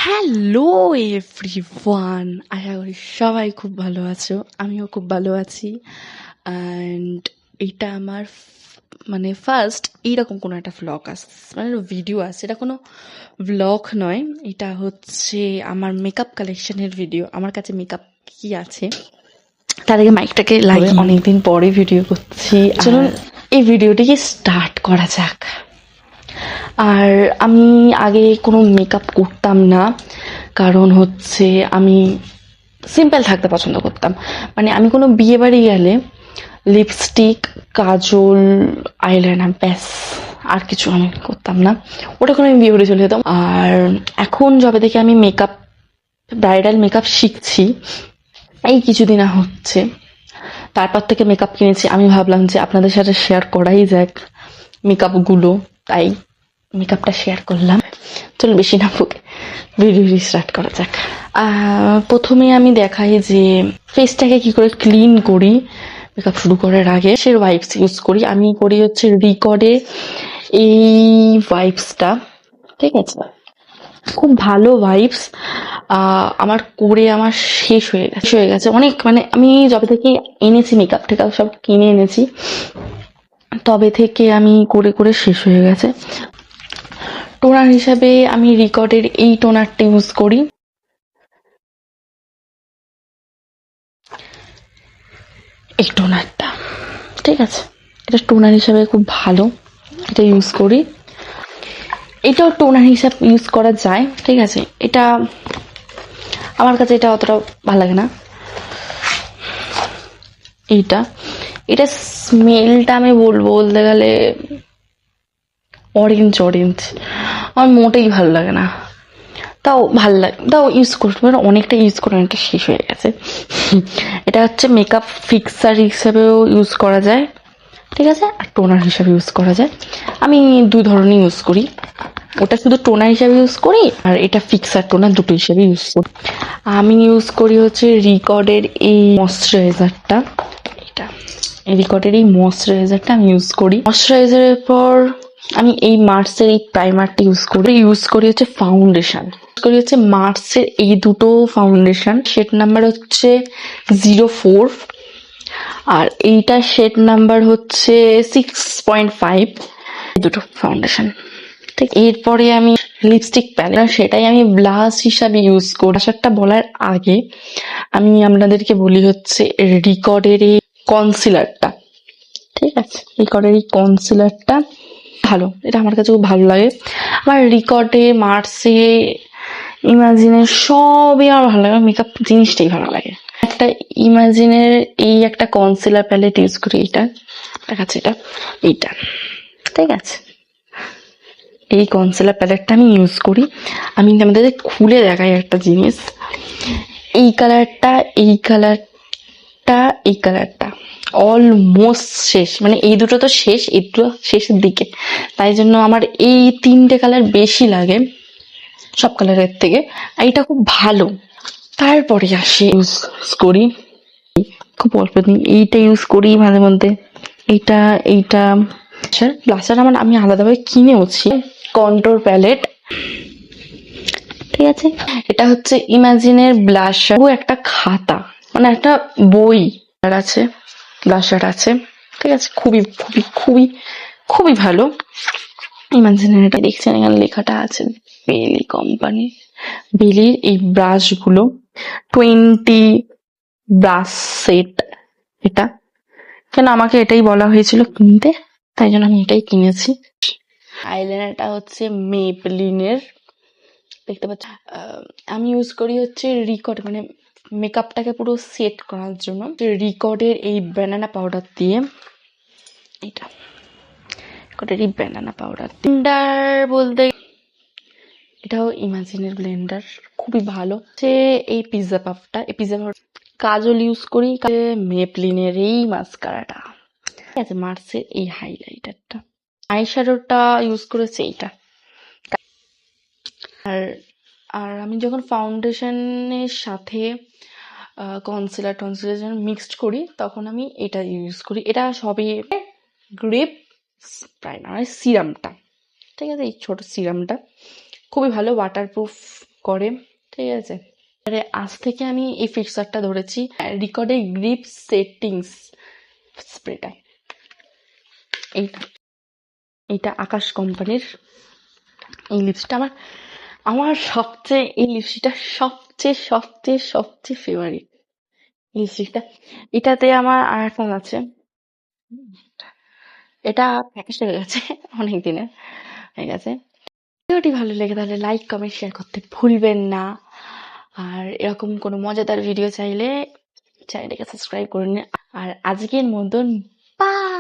Hello everyone, আশা করি সবাই খুব ভালো আছো। আমিও খুব ভালো আছি। অ্যান্ড এটা আমার মানে ফার্স্ট এইরকম কোনো একটা ভ্লগ মানে ভিডিও আসছে। এটা কোনো ভ্লগ নয়, এটা হচ্ছে আমার মেকআপ কালেকশনের ভিডিও। আমার কাছে মেকআপ কি আছে তার আগে মাইকটাকে লাগিয়ে অনেকদিন পরে ভিডিও করছি। চলুন এই ভিডিওটিকে স্টার্ট করা যাক। আর আমি আগে কোনো মেকআপ করতাম না, কারণ হচ্ছে আমি সিম্পল থাকতে পছন্দ করতাম। মানে আমি কোনো বিয়ে বাড়ি গেলে লিপস্টিক, কাজল, আইলাইনার, ব্যাস, আর কিছু আমি করতাম না। ওটা করে আমি বিয়ে বাড়ি চলে যেতাম। আর এখন যবে থেকে আমি মেকআপ, ব্রাইডাল মেকআপ শিখছি, এই কিছুদিন হচ্ছে, তারপর থেকে মেকআপ কিনেছি। আমি ভাবলাম যে আপনাদের সাথে শেয়ার করাই যাক মেকআপগুলো, তাই মেকআপটা শেয়ার করলাম। চলো বেশি না বকে ভিডিও স্টার্ট করা যাক। প্রথমে আমি দেখাই যে ফেসটাকে কি করে ক্লিন করি মেকআপ শুরু করার আগে। সে ওয়াইপস ইউজ করি, আমি করি হচ্ছে রিকর্ডে এই ওয়াইপসটা, ঠিক আছে, খুব ভালো ভাইবস। আমার করে আমার শেষ হয়ে গেছে অনেক। মানে আমি যবে থেকে এনেছি মেকআপ টেকআপ সব কিনে এনেছি, তবে থেকে আমি করে করে শেষ হয়ে গেছে। টোনার হিসাবে আমি রিকর্ডের এই টোনারটা ইউজ করি। এই টোনারটা, ঠিক আছে, এটা টোনার হিসাবে খুব ভালো, এটা ইউজ করি। এটাও টোনার হিসাব ইউজ করা যায়, ঠিক আছে। এটা আমার কাছে এটা অতটা ভালো লাগে না। এটা স্মেলটা আমি বলতে গেলে অরেঞ্জ, আমার মোটেই ভালো লাগে না। তাও ভালো লাগে, তাও ইউজ করতে পারে, অনেকটা ইউজ করে অনেকটা শেষ হয়ে গেছে। এটা হচ্ছে মেকআপ ফিক্সার হিসেবেও ইউজ করা যায়, ঠিক আছে, আর টোনার হিসাবে ইউজ করা যায়। আমি দুই ধরনের ইউজ করি, ওটা শুধু টোনার হিসাবে ইউজ করি, আর এটা ফিক্সার টোনার দুটো হিসাবে ইউজ করি। আমি ইউজ করি হচ্ছে রিকর্ডের এই ময়শ্চারাইজারটা। রিকর্ডের এই ময়শ্চারাইজারটা আমি ইউজ করি। ময়শ্চারাইজারের পর আমি এই মার্সের এই প্রাইমারটা ইউজ করি হচ্ছে ফাউন্ডেশন মার্সের এই দুটো ফাউন্ডেশন। শেড নাম্বার হচ্ছে 04 আর এইটা শেড নাম্বার হচ্ছে 6.5। দুটো ফাউন্ডেশন, ঠিক। এরপরে আমি লিপস্টিক প্যালেট, সেটাই আমি ব্লাশ হিসাবে ইউজ করি। ব্লাশারটা বলার আগে আমি আপনাদেরকে বলি হচ্ছে রিকর্ডের এই কনসিলারটা, ঠিক আছে, রিকর্ডের এই কনসিলারটা ভালো, এটা আমার কাছে খুব ভালো লাগে। আমার রিকর্ডে, মার্সে, ইমাজিনের সবই আমার ভালো লাগে, মেকআপ জিনিসটাই ভালো লাগে। একটা ইমাজিনের এই একটা কনসিলার প্যালেট ইউজ করি, এটা দেখাচ্ছে, এইটা ঠিক আছে। এই কনসিলার প্যালেটটা আমি ইউজ করি। আমি আমাদের খুলে দেখাই একটা জিনিস, এই কালারটা অলমোস্ট শেষ, মানে এই দুটো তো শেষ, এই দুটো শেষের দিকে, তাই জন্য আমার এই তিনটে কালার বেশি লাগে সব কালারের থেকে। এটা খুব ভালো। তারপরে আসে ইউজ করি খুব অল্প দিন, এইটা ইউজ করি মাঝে মধ্যে। এইটা ব্লাশার আমার আমি আলাদাভাবে কিনেওছি, কন্ট্রোর প্যালেট, ঠিক আছে। এটা হচ্ছে ইমাজিনের ব্লাশার, একটা খাতা, মানে একটা বই আছে, ব্লাশার আছে, ঠিক আছে, খুবই খুবই খুবই খুবই ভালো। ইমাজিনের এটা দেখছেন এখানে লেখাটা আছে, বেলি কোম্পানি, বেলির এই ব্রাশগুলো 20 ব্রাশ সেট। এটা কেন আমাকে এটাই বলা হয়েছিল কিনতে, তাই জন্য আমি এটাই কিনেছি। আইলাইনারটা হচ্ছে মেপলিনের, দেখতে পাচ্ছি। আমি ইউজ করি হচ্ছে রিকর্ড, মানে মেকআপটাকে পুরো সেট করার জন্য রিকর্ডের এই ব্যানানা পাউডার দিয়ে, রিকর্ডের এই ব্যানানা পাউডার ব্লেন্ডার বলতে এটাও ইমাজিনের ব্লেন্ডার, খুবই ভালো। সে এই পিৎজা পাফটা, এই পিৎজা পাফ। কাজল ইউজ করি মেপলিনের এই মাস্কারাটা, ঠিক আছে, মার্সের এই হাইলাইটারটা। আইশ্যাডোটা ইউজ করেছি এইটা। আর আমি যখন ফাউন্ডেশনের সাথে কনসিলার মিক্সড করি তখন আমি এটা ইউজ করি। এটা সবই গ্রেপ প্রাইমার সিরামটা, ঠিক আছে, এই ছোট সিরামটা খুবই ভালো, ওয়াটারপ্রুফ, করে, ঠিক আছে। আরে আজ থেকে আমি এই ফিক্সারটা ধরেছি, রিকর্ডের গ্রিপ সেটিংস স্প্রেটা। এইটা এইটা আকাশ কোম্পানির এই লিপস্টিকটা আমার আমার সবচেয়ে এই লিপস্টিকটা সবচেয়ে সবচেয়ে সবচেয়ে ফেভারিট লিপস্টিকটা। এটাতে আমার আর একটা আছে, এটা প্যাকেজ হয়ে গেছে অনেক দিনের হয়ে গেছে। ভিডিওটি ভালো লেগে তাহলে লাইক কমেন্ট শেয়ার করতে ভুলবেন না। আর এরকম কোনো মজাদার ভিডিও চাইলে চ্যানেলটাকে সাবস্ক্রাইব করে নিন। আর আজকের মতন বাই।